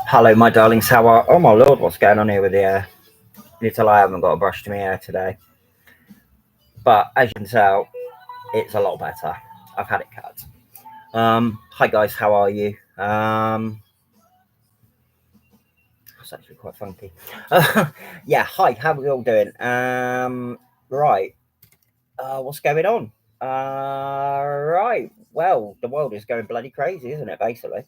Hello, my darlings. How are? Oh my lord, what's going on here with the hair? Little, I haven't got a brush to my hair today, but as you can tell, it's a lot better. I've had it cut. Hi guys, how are you? It's actually quite funky. Yeah, hi. How are we all doing? Right. What's going on? Right. Well, the world is going bloody crazy, isn't it? Basically,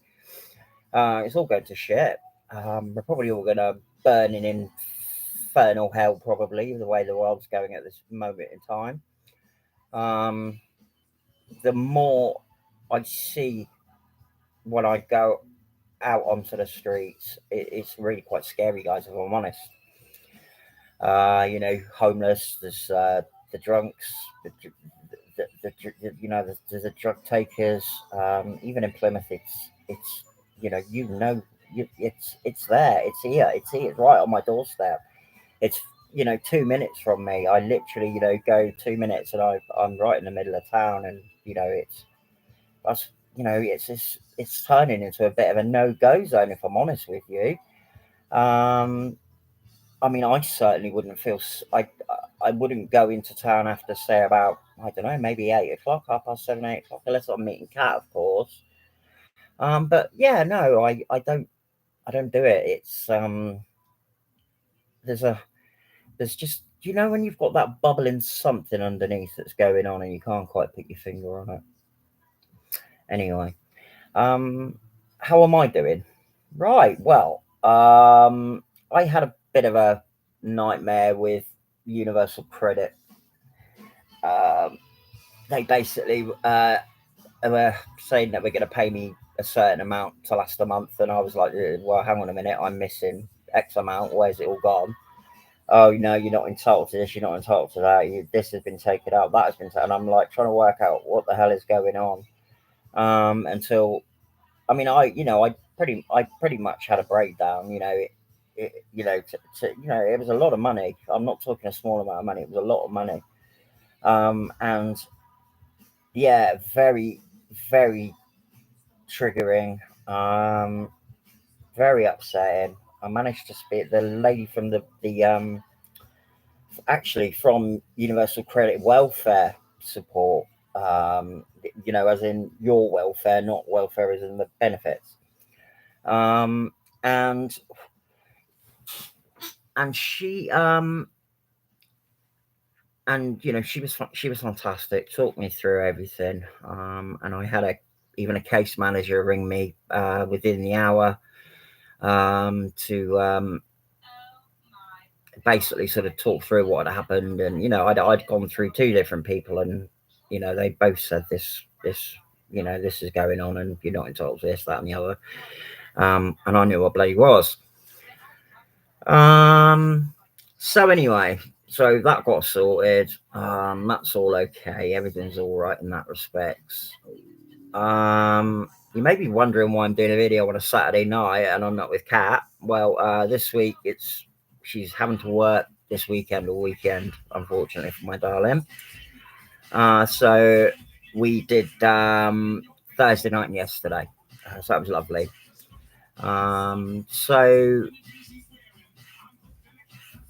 it's all going to shit. We're probably all going to burn in infernal hell, probably the way the world's going at this moment in time. Um, the more I see when I go out onto the streets, it's really quite scary, guys. If I'm honest, homeless. There's the drunks, the drug takers. Even in Plymouth, it's it's there. It's here. It's here. It's right on my doorstep. It's 2 minutes from me. I literally go 2 minutes and I'm right in the middle of town, and that's it's turning into a bit of a no go zone, if I'm honest with you. Um, I mean, I certainly wouldn't I wouldn't go into town after say about, I don't know, maybe 8 o'clock, 7:30, 8 o'clock, unless I'm meeting Cat, of course. But yeah, no, I don't do it. It's there's a there's just, when you've got that bubbling something underneath that's going on and you can't quite put your finger on it. Anyway, um, how am I doing? Right. Well, I had a bit of a nightmare with Universal Credit. Um, they basically were saying that we're going to pay me a certain amount to last a month, and I was like, well, hang on a minute, I'm missing X amount. Where's it all gone? Oh, no, you're not entitled to this, you're not entitled to that. This has been taken out, that has been taken. And I'm like trying to work out what the hell is going on. Until I mean, I pretty much had a breakdown. It was a lot of money. I'm not talking a small amount of money. It was a lot of money. And yeah, very, very triggering. Very upsetting. I managed to speak the lady from the actually from Universal Credit Welfare Support. As in your welfare, not welfare as in the benefits. Um, and and she was fantastic. Talked me through everything. And I had even a case manager ring me within the hour to basically sort of talk through what had happened. And I'd gone through two different people, and they both said this is going on, and you're not entitled to this, that, and the other. And I knew what bloody was. So anyway, so that got sorted. That's all okay. Everything's all right in that respects. You may be wondering why I'm doing a video on a Saturday night and I'm not with Kat. Well, this week she's having to work this weekend or weekend, unfortunately for my darling. So we did Thursday night and yesterday. So that was lovely. So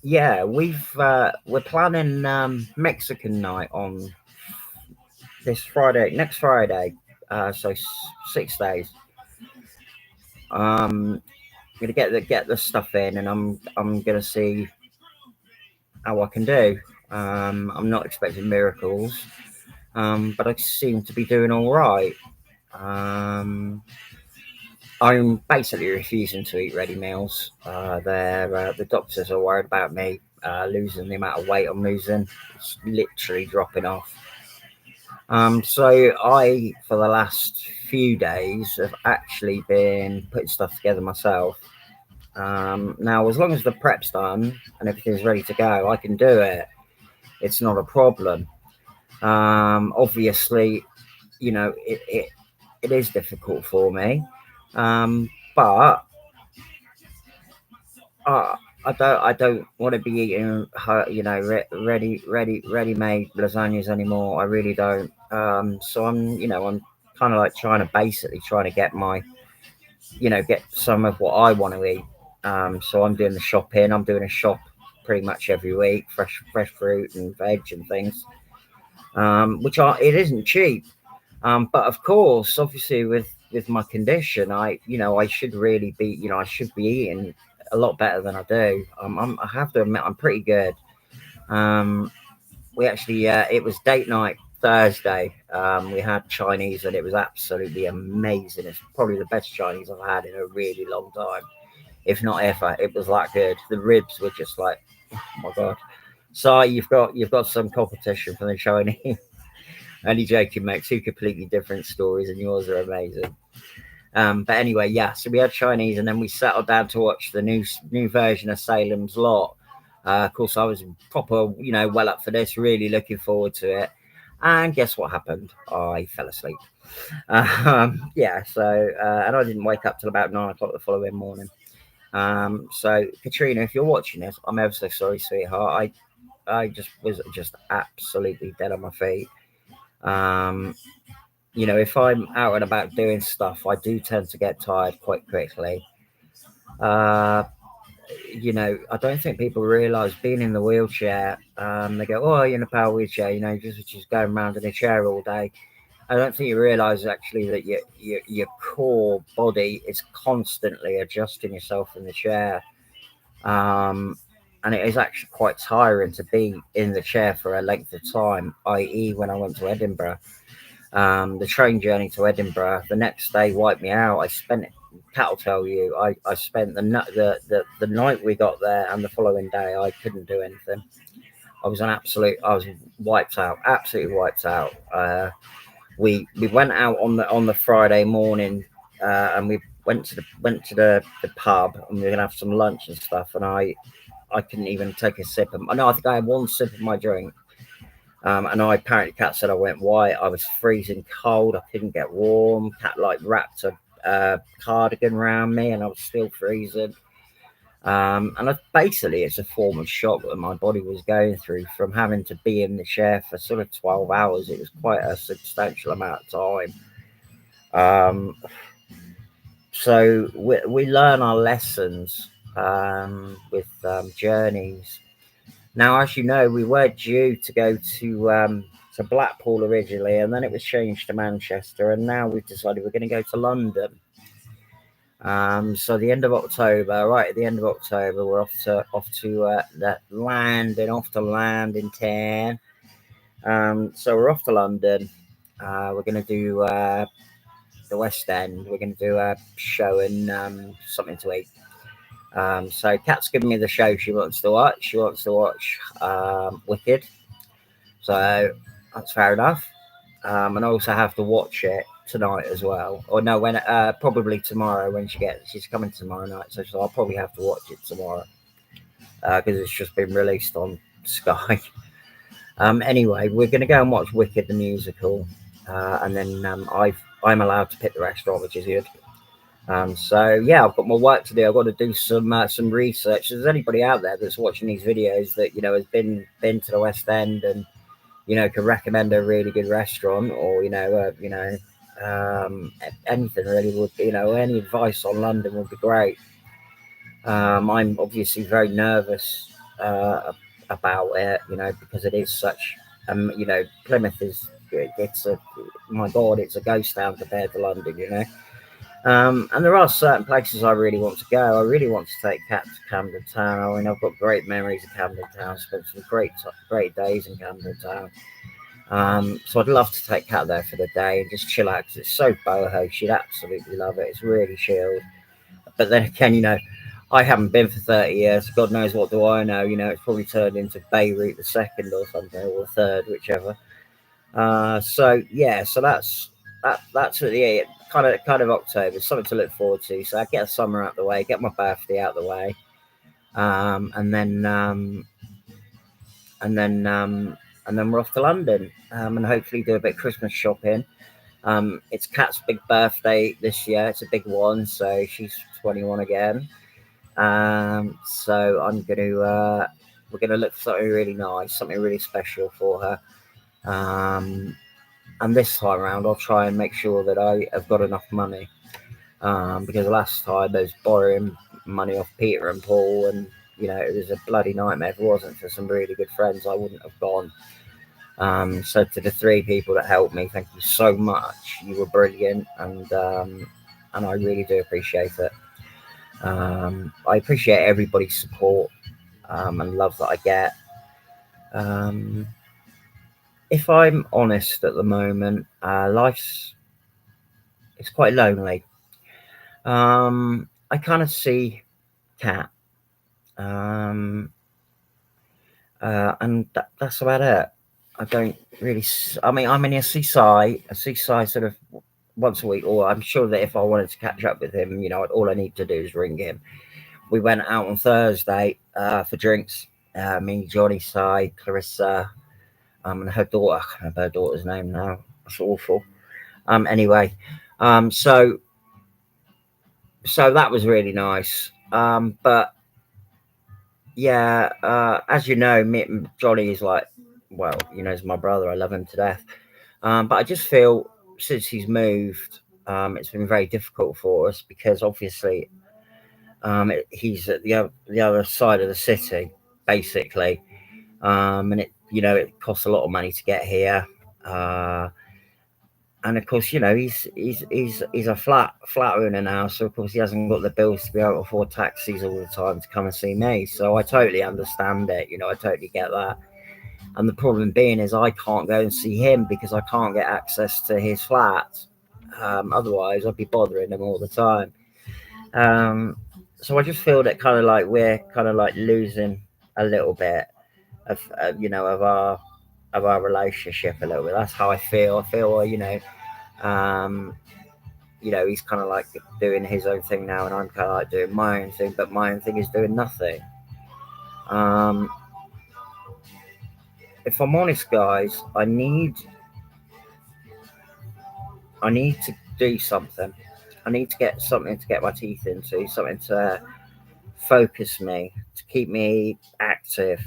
yeah, we're planning Mexican night on next Friday. So 6 days. Gonna get the stuff in, and I'm gonna see how I can do. I'm not expecting miracles, but I seem to be doing all right. I'm basically refusing to eat ready meals. The doctors are worried about me losing the amount of weight I'm losing. It's literally dropping off. So for the last few days, have actually been putting stuff together myself. Now, as long as the prep's done and everything's ready to go, I can do it. It's not a problem. Obviously, it is difficult for me, but I don't want to be eating ready-made lasagnas anymore. I really don't. So I'm kind of like trying to get get some of what I want to eat. So I'm doing the shopping. I'm doing a shop pretty much every week, fresh fruit and veg and things, which are it isn't cheap. But of course, obviously, with my condition, I should really be, I should be eating a lot better than I do. I have to admit, I'm pretty good. Um, we actually, it was date night Thursday. We had Chinese, and it was absolutely amazing. It's probably the best Chinese I've had in a really long time, if not ever. It was that good. The ribs were just like, oh my god. So you've got some competition from the Chinese. Only joking, mate. Two completely different stories, and yours are amazing. But anyway, yeah. So we had Chinese, and then we settled down to watch the new version of Salem's Lot. Of course, I was proper, well up for this. Really looking forward to it. And guess what happened? I fell asleep. Yeah. So and I didn't wake up till about 9 o'clock the following morning. So Katrina, if you're watching this, I'm ever so sorry, sweetheart. I just was just absolutely dead on my feet. Um, if I'm out and about doing stuff, I do tend to get tired quite quickly. Uh, I don't think people realise being in the wheelchair. They go, "Oh, you're in a power wheelchair," just going around in a chair all day. I don't think you realise actually that your core body is constantly adjusting yourself in the chair, um, and it is actually quite tiring to be in the chair for a length of time. I.e., when I went to Edinburgh. The train journey to Edinburgh, the next day wiped me out. I spent, Kat will tell you, I spent the night we got there and the following day, I couldn't do anything. I was wiped out, absolutely wiped out. We went out on the Friday morning, and we went to the pub, and we were gonna have some lunch and stuff. And I couldn't even take a sip of. No, I think I had one sip of my drink. And apparently, Kat said I went white. I was freezing cold. I couldn't get warm. Kat wrapped a cardigan around me, and I was still freezing. Basically, it's a form of shock that my body was going through from having to be in the chair for sort of 12 hours. It was quite a substantial amount of time. Um, so we learn our lessons with journeys. Now, as you know, we were due to go to Blackpool originally, and then it was changed to Manchester, and now we've decided we're going to go to London. So the end of October, right at the end of October, we're off to land in town. So we're off to London. We're going to do the West End. We're going to do a show and something to eat. So Kat's giving me the show she wants to watch. She wants to watch Wicked. So that's fair enough. And I also have to watch it tonight as well. Or no, when probably tomorrow when she's coming tomorrow night. So I'll probably have to watch it tomorrow because it's just been released on Sky. Anyway, we're going to go and watch Wicked the musical, and then I'm allowed to pick the restaurant, which is good. So yeah, I've got more work to do. I've got to do some research. If there's anybody out there that's watching these videos that has been to the West End and can recommend a really good restaurant, or anything really would any advice on London would be great. I'm obviously very nervous about it, because it is such Plymouth is it's a my god, it's a ghost town compared to London. And there are certain places I really want to go. I really want to take Kat to Camden Town. I mean, I've got great memories of Camden Town. Spent some great days in Camden Town. So I'd love to take Kat there for the day and just chill out because it's so boho. She'd absolutely love it. It's really chilled. But then again, I haven't been for 30 years. God knows what do I know. It's probably turned into Beirut the second or something, or the third, whichever. So yeah, so that's really it. Kind of October, something to look forward to. So I get the summer out the way, get my birthday out the way, and then we're off to London, and hopefully do a bit of Christmas shopping. It's Kat's big birthday this year. It's a big one, so she's 21 again. So we're gonna look for something really nice, something really special for her. And this time around, I'll try and make sure that I have got enough money. because last time I was borrowing money off Peter and Paul, and it was a bloody nightmare. If it wasn't for some really good friends, I wouldn't have gone. So to the 3 people that helped me, thank you so much. You were brilliant, and I really do appreciate it. I appreciate everybody's support and love that I get. Um, if I'm honest, at the moment, life's it's quite lonely. I kind of see Cat, um, and that's about it. I don't really. I mean, I'm in a seaside sort of once a week, or I'm sure that if I wanted to catch up with him, all I need to do is ring him. We went out on Thursday for drinks. Me, Johnny, Si, Clarissa, and her daughter. I can't remember her daughter's name now. That's awful. Anyway, so that was really nice. But yeah, as you know, Johnny is like, well, he's my brother. I love him to death. But I just feel since he's moved, it's been very difficult for us because obviously he's at the other side of the city, basically, and it costs a lot of money to get here. Uh, and of course, he's a flat owner now, so of course he hasn't got the bills to be able to afford taxis all the time to come and see me. So I totally understand it. I totally get that. And the problem being is I can't go and see him because I can't get access to his flat. Otherwise, I'd be bothering him all the time. Um, so I just feel that kind of like we're kind of like losing a little bit of of our relationship a little bit. That's how I feel. I feel um, he's kind of like doing his own thing now, and I'm kind of like doing my own thing. But my own thing is doing nothing. Um, if I'm honest, guys, I need to do something. I need to get something to get my teeth into, something to focus me, to keep me active.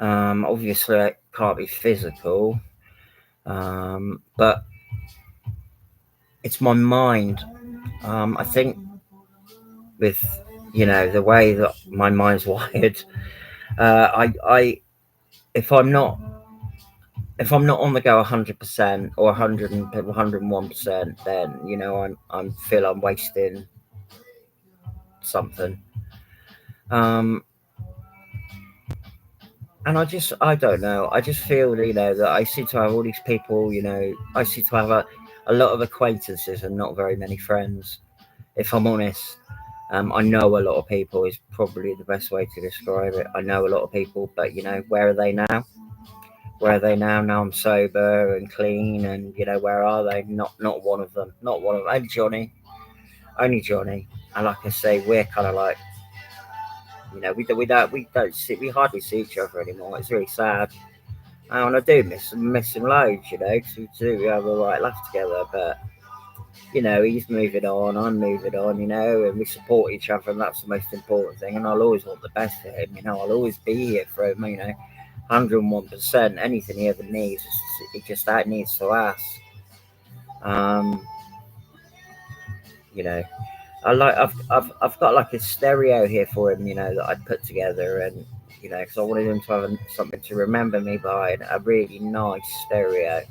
Obviously, it can't be physical, but it's my mind. I think with the way that my mind's wired, I if I'm not on the go 100% or 101%, then I'm feel I'm wasting something. Um, and I don't know. I just feel that I seem to have all these people. I seem to have a lot of acquaintances and not very many friends. If I'm honest, I know a lot of people is probably the best way to describe it. I know a lot of people, but where are they now? Where are they now? Now I'm sober and clean, and where are they? Not one of them. Not one of them. Only Johnny. And like I say, we're kind of like we hardly see each other anymore. It's really sad. And I do miss him loads, because we do have a right laugh together. But he's moving on, I'm moving on, and we support each other, and that's the most important thing. And I'll always want the best for him, I'll always be here for him, 101%. Anything he ever needs, he just that needs to ask. Um, you know, I've got like a stereo here for him, that I put together, and because I wanted him to have something to remember me by, and a really nice stereo.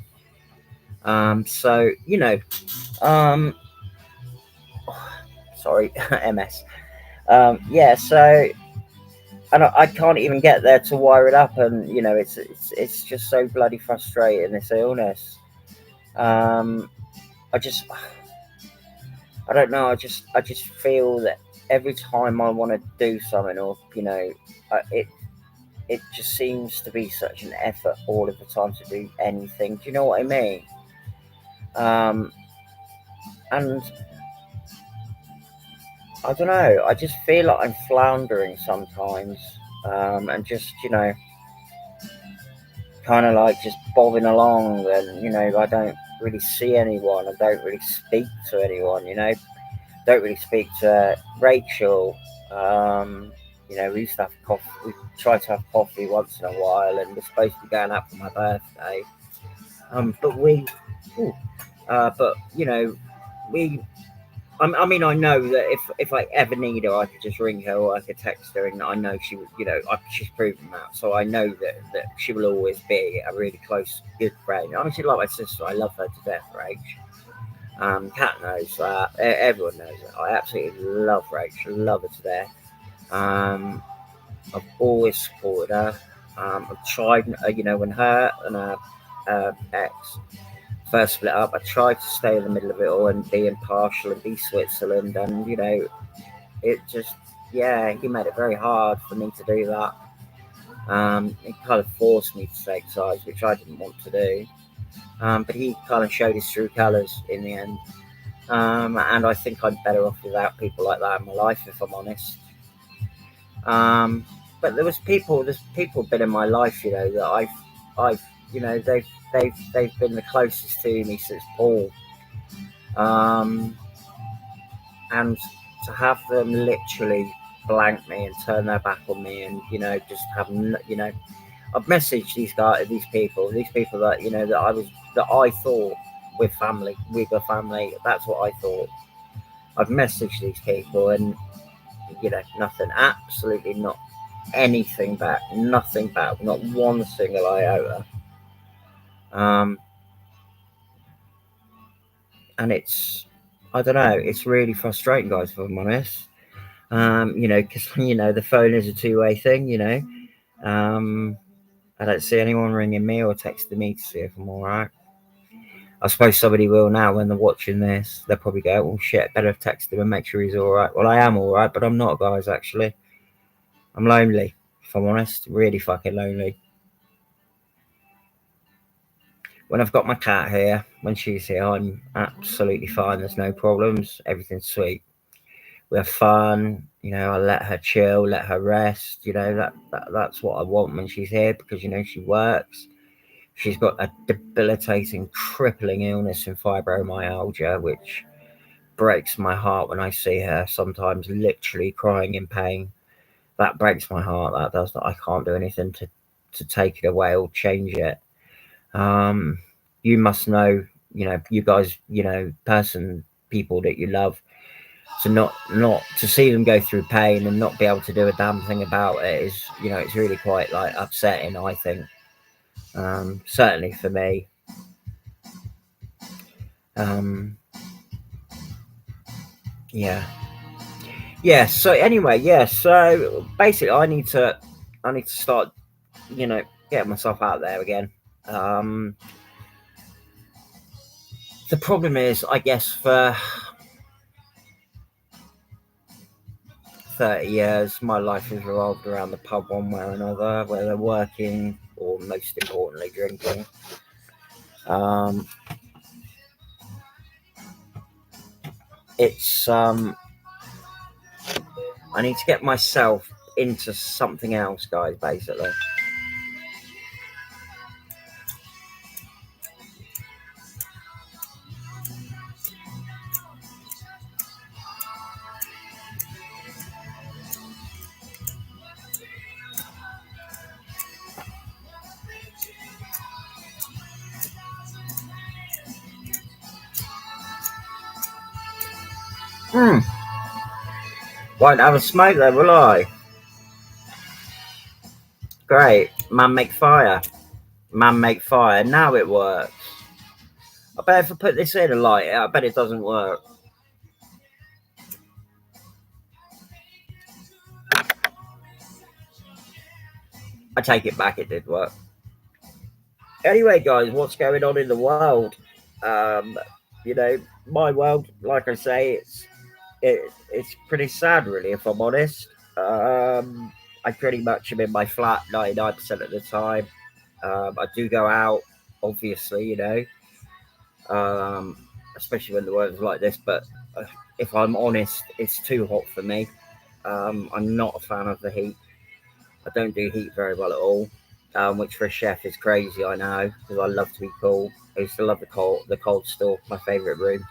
So um, sorry, MS. Yeah, so and I can't even get there to wire it up, and it's just so bloody frustrating, this illness. Um, I just I don't know. I just feel that every time I want to do something, or it just seems to be such an effort all of the time to do anything. Do you know what I mean? Um, and I don't know. I just feel like I'm floundering sometimes, and just kind of like just bobbing along, and I don't really see anyone. I don't really speak to anyone. Don't really speak to Rachel. We used to have coffee. We tried to have coffee once in a while, and we're supposed to be going out for my birthday. But we, ooh, but we I mean, I know that if I ever need her, I could just ring her or I could text her, and I know she would. She's proven that, so I know that she will always be a really close, good friend. I mean, she's like my sister. I love her to death, Rach. Kat knows that. Everyone knows that. I absolutely love Rach. Love her to death. Um, I've always supported her. I've tried, when her and her ex first split up, I tried to stay in the middle of it all and be impartial and be Switzerland. And, it just, yeah, he made it very hard for me to do that. It kind of forced me to take sides, which I didn't want to do. But he kind of showed his true colours in the end. And I think I'm better off without people like that in my life, if I'm honest. Um, but there's people been in my life, that I've, they've been the closest to me since Paul. Um, and to have them literally blank me and turn their back on me, and just have, I've messaged these people that that I thought we were family. That's what I thought. I've messaged these people, and nothing, absolutely not anything back, nothing back, not one single iota. Um, and I don't know, it's really frustrating, guys, if I'm honest. Because the phone is a two-way thing. Um, I don't see anyone ringing me or texting me to see if I'm all right. I suppose somebody will now when they're watching this. They'll probably go, "Oh shit, better text him and make sure he's all right." Well, I am all right, but I'm not, guys. Actually, I'm lonely. If I'm honest, really fucking lonely. When I've got my cat here, when she's here, I'm absolutely fine. There's no problems. Everything's sweet. We have fun. I let her chill, let her rest. That's what I want when she's here, because she works. She's got a debilitating, crippling illness in fibromyalgia, which breaks my heart when I see her. Sometimes literally crying in pain. That breaks my heart. That does. That I can't do anything to take it away or change it. Um, you must know, you guys, people that you love, to not to see them go through pain and not be able to do a damn thing about it is, it's really quite like upsetting, I think. Certainly for me. Um, yeah, yeah. So anyway, yeah. So basically, I need to start, getting myself out there again. Um, the problem is, I guess, for 30 years, my life has revolved around the pub one way or another, whether working or, most importantly, drinking. Um, it's I need to get myself into something else, guys. Basically, hmm. Won't have a smoke though, will I? Great, man, make fire. Man, make fire. Now it works. I bet if I put this in and light it, I bet it doesn't work. I take it back, it did work. Anyway, guys, what's going on in the world? Um, my world, like I say, it's pretty sad, really, if I'm honest. I pretty much am in my flat 99% of the time. I do go out, obviously, especially when the weather's like this. But if I'm honest, it's too hot for me. I'm not a fan of the heat. I don't do heat very well at all, which for a chef is crazy, I know, because I love to be cool. I used to love the cold store, my favourite room.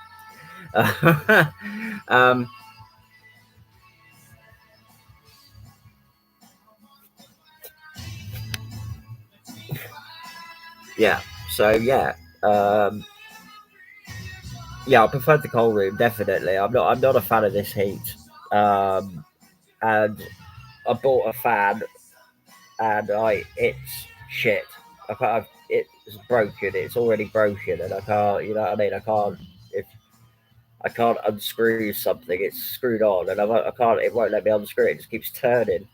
um, yeah, so yeah, um, Yeah, I prefer the cold room definitely. I'm not a fan of this heat. Um, and I bought a fan, and it's shit. It's broken. It's already broken, and I can't. You know what I mean? I can't. If I can't unscrew something, it's screwed on, and I can't. It won't let me unscrew it. It just keeps turning,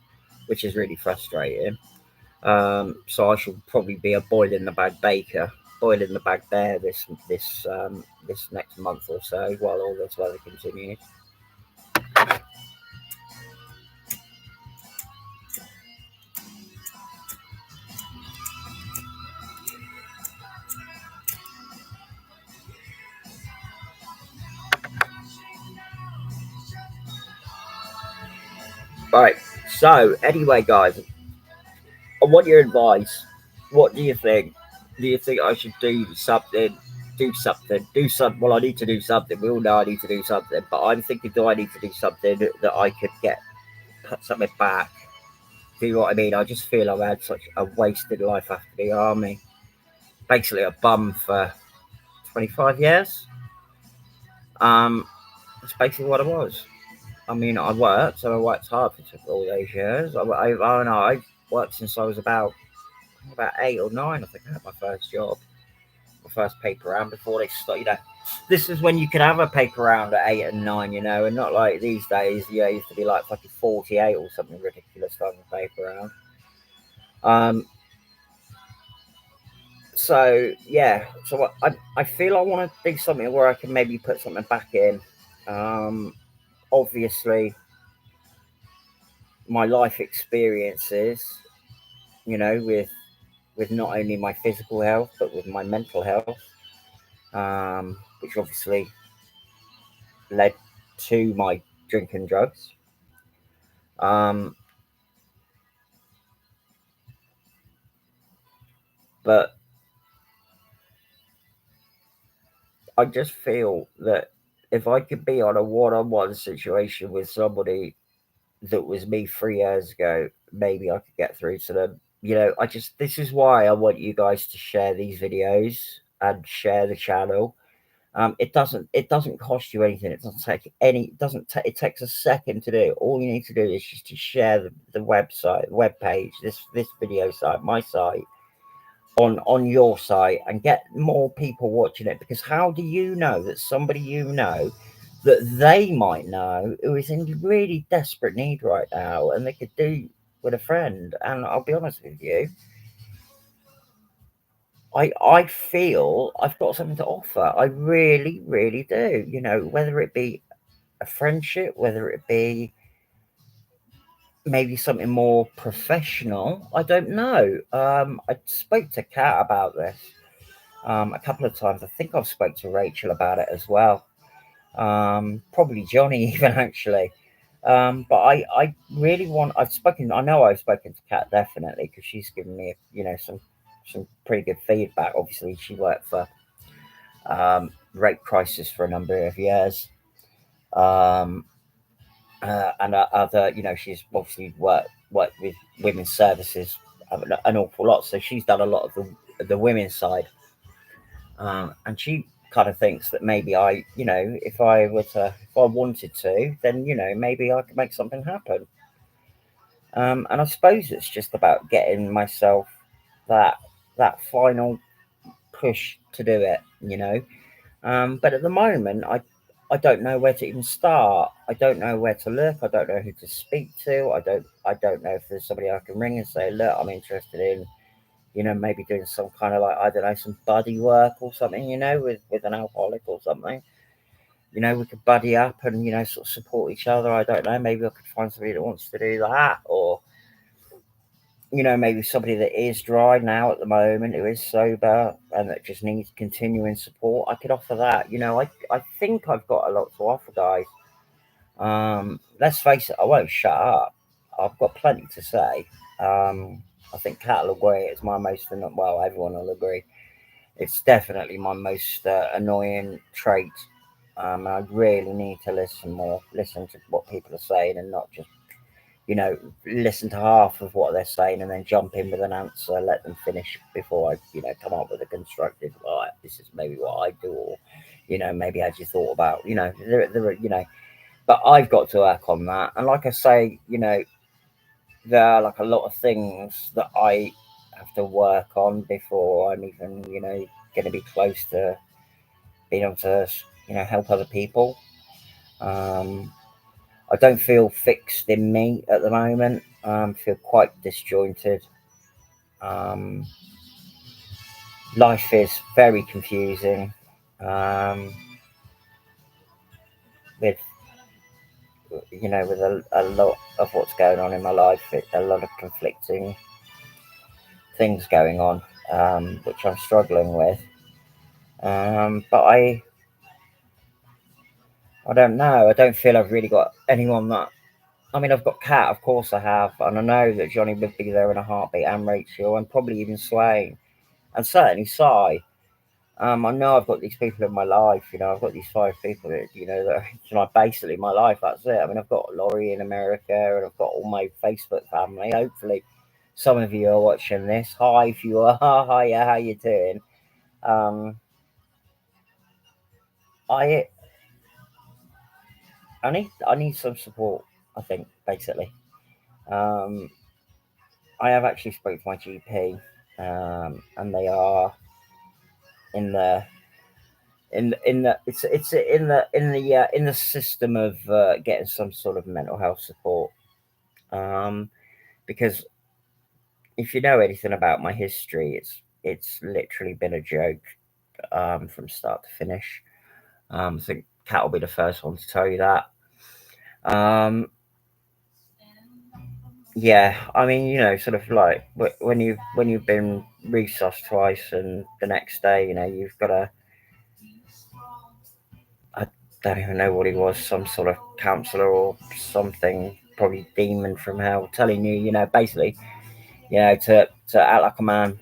which is really frustrating. So I should probably be a boil in the bag baker, boil in the bag bear this next month or so while all this weather continues. Right. So anyway, guys, I want your advice. What do you think? Do you think I should do something? Do something. Do something. Well, I need to do something. We all know I need to do something. But I'm thinking, do I need to do something that I could put something back? Do you know what I mean? I just feel I've had such a wasted life after the army. Basically, a bum for 25 years. Um, that's basically what it was. I mean, I worked, and I worked hard for all those years. I don't know. I worked since I was about 8 or 9. I think I had my first job, my first paper round before they start. This is when you could have a paper round at 8 and 9, and not like these days. Yeah, it used to be like fucking 48 or something ridiculous to have a paper round. Um, so I feel I want to do something where I can maybe put something back in. Um, Obviously, my life experiences, with not only my physical health but with my mental health, which obviously led to my drinking drugs. Um, but I just feel that if I could be on a one-on-one situation with somebody that was me 3 years ago, maybe I could get through to them. This is why I want you guys to share these videos and share the channel. It doesn't cost you anything. It doesn't take any. It doesn't. It takes a second to do. All you need to do is just to share the website, web page, this video site, my site, on your site, and get more people watching it. Because how do you know that somebody that they might know who is in really desperate need right now, and they could do with a friend? And I'll be honest with you, I feel I've got something to offer. I really, really do. Whether it be a friendship, whether it be maybe something more professional, I don't know. I spoke to Kat about this a couple of times. I think I've spoke to Rachel about it as well. Probably Johnny even actually. But I really want. I know I've spoken to Kat definitely because she's given me some pretty good feedback. Obviously, she worked for Rape Crisis for a number of years. Um, and other, she's obviously worked with women's services an awful lot. So she's done a lot of the women's side, and she kind of thinks that maybe if I wanted to, then maybe I could make something happen. And I suppose it's just about getting myself that that final push to do it. But at the moment, I don't know where to even start. I don't know where to look. I don't know who to speak to. I don't know if there's somebody I can ring and say, look, I'm interested in, maybe doing some kind of, like, I don't know, some buddy work or something, with an alcoholic or something. We could buddy up and, sort of support each other. I don't know. Maybe I could find somebody that wants to do that, or maybe somebody that is dry now at the moment, who is sober and that just needs continuing support. I could offer that. I think I've got a lot to offer, guys. Let's face it, I won't shut up. I've got plenty to say. I think Kat will agree. It's my most, well, everyone will agree. It's definitely my most annoying trait. And I really need to listen more, listen to what people are saying, and not just listen to half of what they're saying and then jump in with an answer, let them finish before I, come up with a constructive, this is maybe what I do, or, maybe had you thought about, there are, but I've got to work on that. And like I say, there are like a lot of things that I have to work on before I'm even, going to be close to being able to, help other people. Um, I don't feel fixed in me at the moment. Feel quite disjointed. Um, Life is very confusing. Um, with with a lot of what's going on in my life, a lot of conflicting things going on, which I'm struggling with. But I don't know. I don't feel I've really got anyone that. I mean, I've got Kat, of course I have, and I know that Johnny would be there in a heartbeat, and Rachel, and probably even Swain, and certainly Si. I know I've got these people in my life. I've got these 5 people that that are basically my life. That's it. I mean, I've got Laurie in America, and I've got all my Facebook family. Hopefully, some of you are watching this. Hi, if you are. Hi, yeah, how you doing? Um, I I need some support. I think basically. Um, I have actually spoke to my GP, and they are in the it's in the system of getting some sort of mental health support. Um, because if you know anything about my history, it's literally been a joke, from start to finish. I think Kat will be the first one to tell you that. Um, yeah, I mean, sort of like when you've been resuscitated twice, and the next day, you've got to. I don't even know what he was, some sort of counselor or something, probably demon from hell, telling you, basically, to act like a man,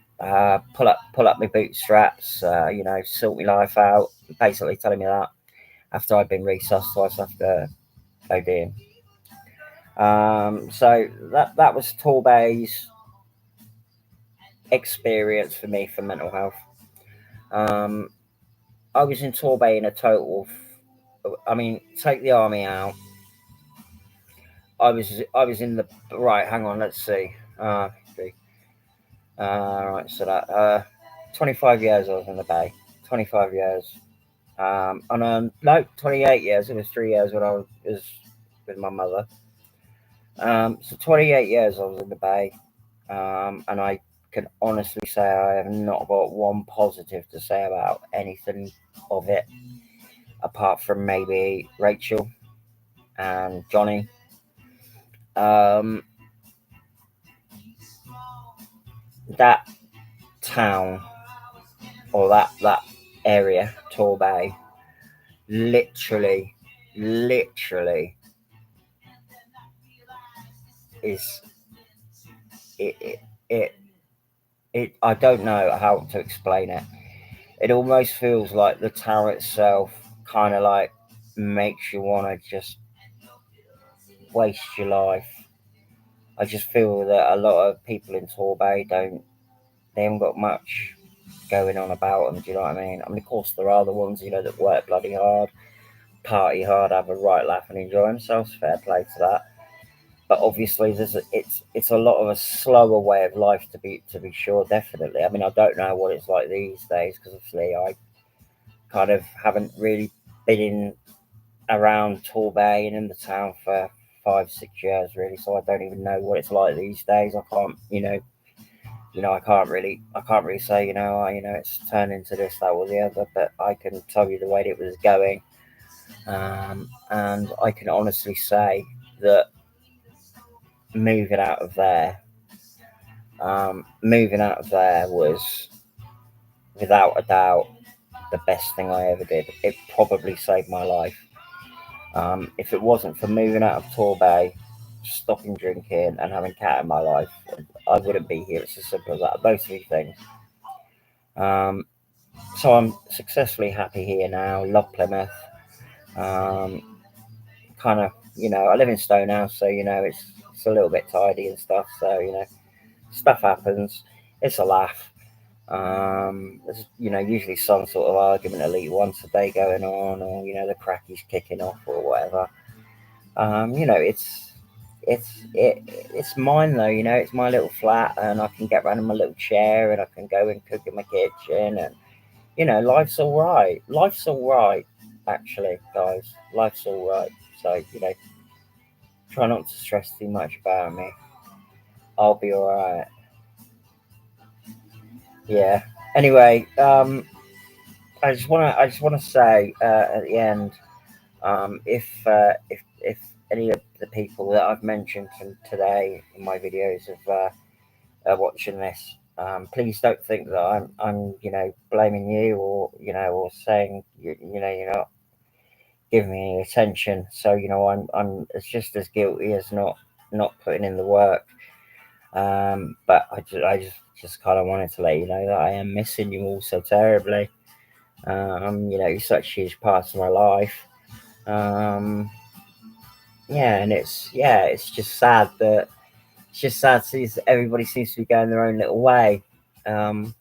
pull up my bootstraps, sort my life out, basically telling me that after I'd been resuscitated twice after ODing. So that was Torbay's experience for me for mental health. Um, I was in Torbay in a total. I mean, take the army out. I was in the right. Hang on, let's see. Okay. Right, so that 25 years I was in the bay. 25 years. And no, 28 years. It was 3 years when I was with my mother. So 28 years I was in the bay. And I can honestly say I have not got one positive to say about anything of it, apart from maybe Rachel and Johnny. Um, that town, or that area, Torbay, literally is it it, it I don't know how to explain it. It almost feels like the town itself kind of like makes you want to just waste your life. I just feel that a lot of people in Torbay they haven't got much going on about them. Do you know what I mean? I mean, of course, there are the ones that work bloody hard, party hard, have a right laugh, and enjoy themselves. Fair play to that. But obviously, it's a lot of a slower way of life, to be sure. Definitely. I mean, I don't know what it's like these days, because obviously I kind of haven't really been around Torbay and in the town for 5 6 years really, so I don't even know what it's like these days. I can't, I can't really say, it's turned into this, that, or the other, but I can tell you the way it was going. And I can honestly say that moving out of there, was without a doubt the best thing I ever did. It probably saved my life. If it wasn't for moving out of Torbay, stopping drinking, and having Cat in my life, I wouldn't be here. It's as simple as that. Those three things. Um, so I'm successfully happy here now. Love Plymouth. Kind of, I live in Stonehouse, so it's a little bit tidy and stuff. So stuff happens. It's a laugh. There's usually some sort of argument at least once a day going on, or the cracky's kicking off or whatever. It's mine though. It's my little flat, and I can get around in my little chair, and I can go and cook in my kitchen, and life's all right. Life's all right, actually, guys. Life's all right. So try not to stress too much about me. I'll be all right. Yeah. Anyway, I just wanna say at the end, if any of the people that I've mentioned today in my videos are watching this, please don't think that I'm blaming you, or saying you're not giving me any attention. So I'm it's just as guilty as not putting in the work. But I just kind of wanted to let you know that I am missing you all so terribly. You're such a huge part of my life. Um, yeah, and it's just sad to see that everybody seems to be going their own little way. Um,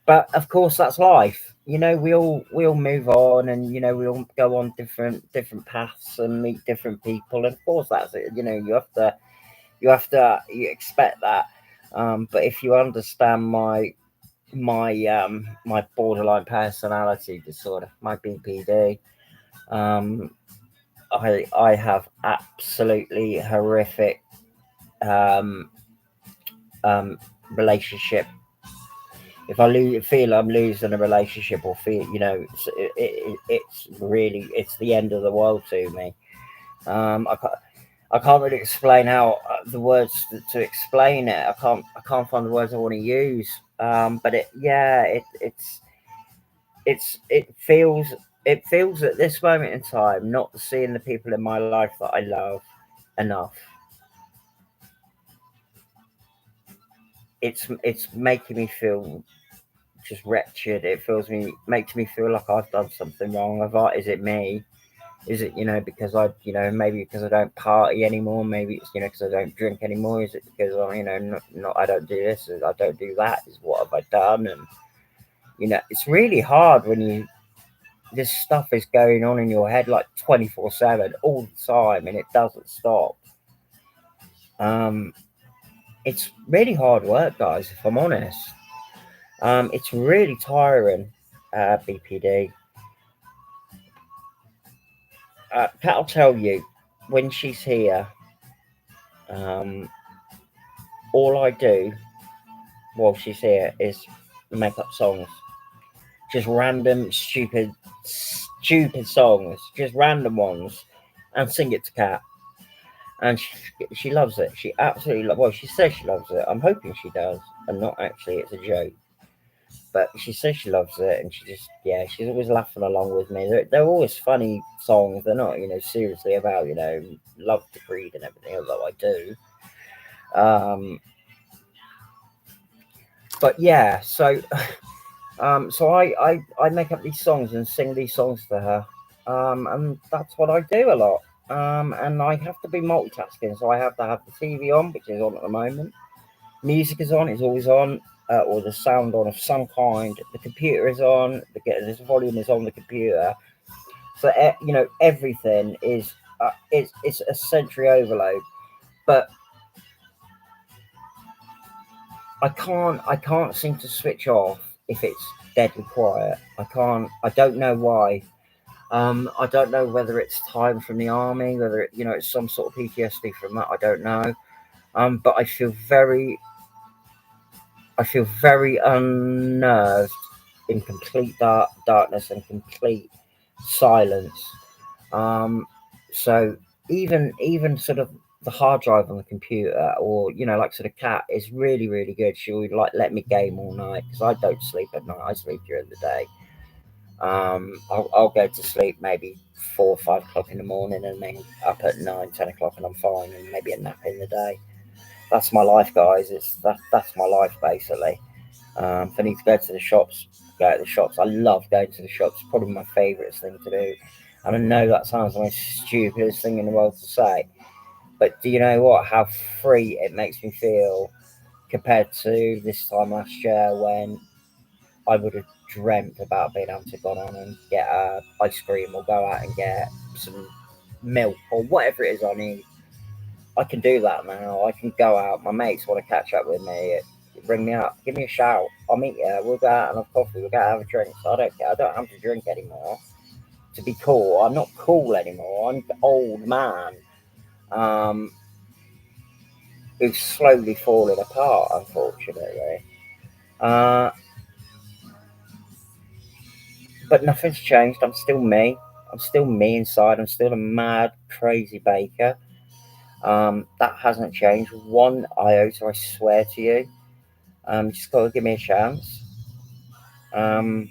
but of course, that's life. We all move on, and we all go on different paths and meet different people. And of course, that's it. You expect that. But if you understand my borderline personality disorder, my BPD, um, I have absolutely horrific um, um, relationship. If feel I'm losing a relationship, or feel it's the end of the world to me. I can't really explain how the words to explain it. I can't find the words I want to use. But it feels at this moment in time, not seeing the people in my life that I love enough. It's making me feel just wretched. It feels me makes me feel like I've done something wrong. Is it me? Is it because maybe because I don't party anymore? Maybe it's because I don't drink anymore? Is it because not I don't do this, I don't do that? Is what have I done? And it's really hard when this stuff is going on in your head like 24/7 all the time, and it doesn't stop. Um, it's really hard work, guys. If I'm honest, it's really tiring. BPD. Kat will tell you when she's here. Um, all I do while she's here is make up songs, just random, stupid songs, just random ones, and sing it to Kat. And she loves it. She absolutely well. She says she loves it. I'm hoping she does, and not actually. It's a joke. But she says she loves it, and she's always laughing along with me. They're always funny songs. They're not seriously about love to breed and everything. Although I do. But yeah, so I make up these songs and sing these songs to her, and that's what I do a lot. And I have to be multitasking, so I have to have the TV on, which is on at the moment. Music is on; it's always on, or the sound on of some kind. The computer is on. This volume is on the computer. So everything is it's a sensory overload. But I can't seem to switch off if it's deadly quiet. I can't. I don't know why. I don't know whether it's time from the army, whether it's some sort of PTSD from that. I don't know. But I feel very unnerved in complete darkness and complete silence. Um, so even sort of the hard drive on the computer, or like sort of Cat is really really good. She would like let me game all night because I don't sleep at night. I sleep during the day. I'll go to sleep maybe 4 or 5 o'clock in the morning, and then up at 9, 10 o'clock, and I'm fine, and maybe a nap in the day. That's my life, guys. That's my life basically. If I need to go to the shops, go to the shops. I love going to the shops. Probably my favourite thing to do. And I know that sounds the most stupidest thing in the world to say, but do you know what? How free it makes me feel compared to this time last year when I would have dreamt about being able to go on and get ice cream or go out and get some milk or whatever it is I need. I can do that now. I can go out. My mates want to catch up with me. Ring me up. Give me a shout. I'll meet you. We'll go out and have coffee. We'll go out and have a drink. So I don't care. I don't have to drink anymore to be cool. I'm not cool anymore. I'm an old man who's slowly falling apart, unfortunately. Uh, but nothing's changed. I'm still me. I'm still me inside. I'm still a mad, crazy baker. That hasn't changed one iota, I swear to you. You just got to give me a chance. Um,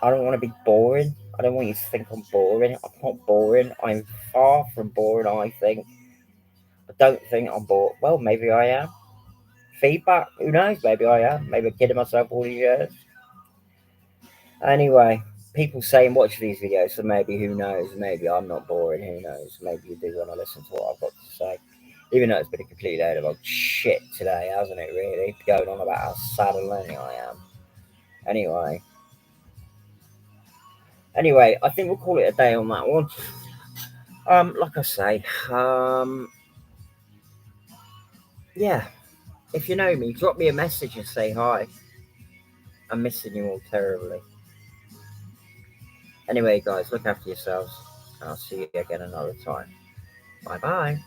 I don't want to be boring. I don't want you to think I'm boring. I'm not boring. I'm far from boring, I think. I don't think I'm bored. Well, maybe I am. Feedback? Who knows? Maybe I am. Maybe I'm kidding myself all these years. Anyway, people saying watch these videos, so maybe who knows? Maybe I'm not boring. Who knows? Maybe you do want to listen to what I've got to say. Even though it's been a complete load of shit today, hasn't it? Really going on about how sad and lonely I am. Anyway, I think we'll call it a day on that one. Like I say, yeah. If you know me, drop me a message and say hi. I'm missing you all terribly. Anyway, guys, look after yourselves, and I'll see you again another time. Bye bye.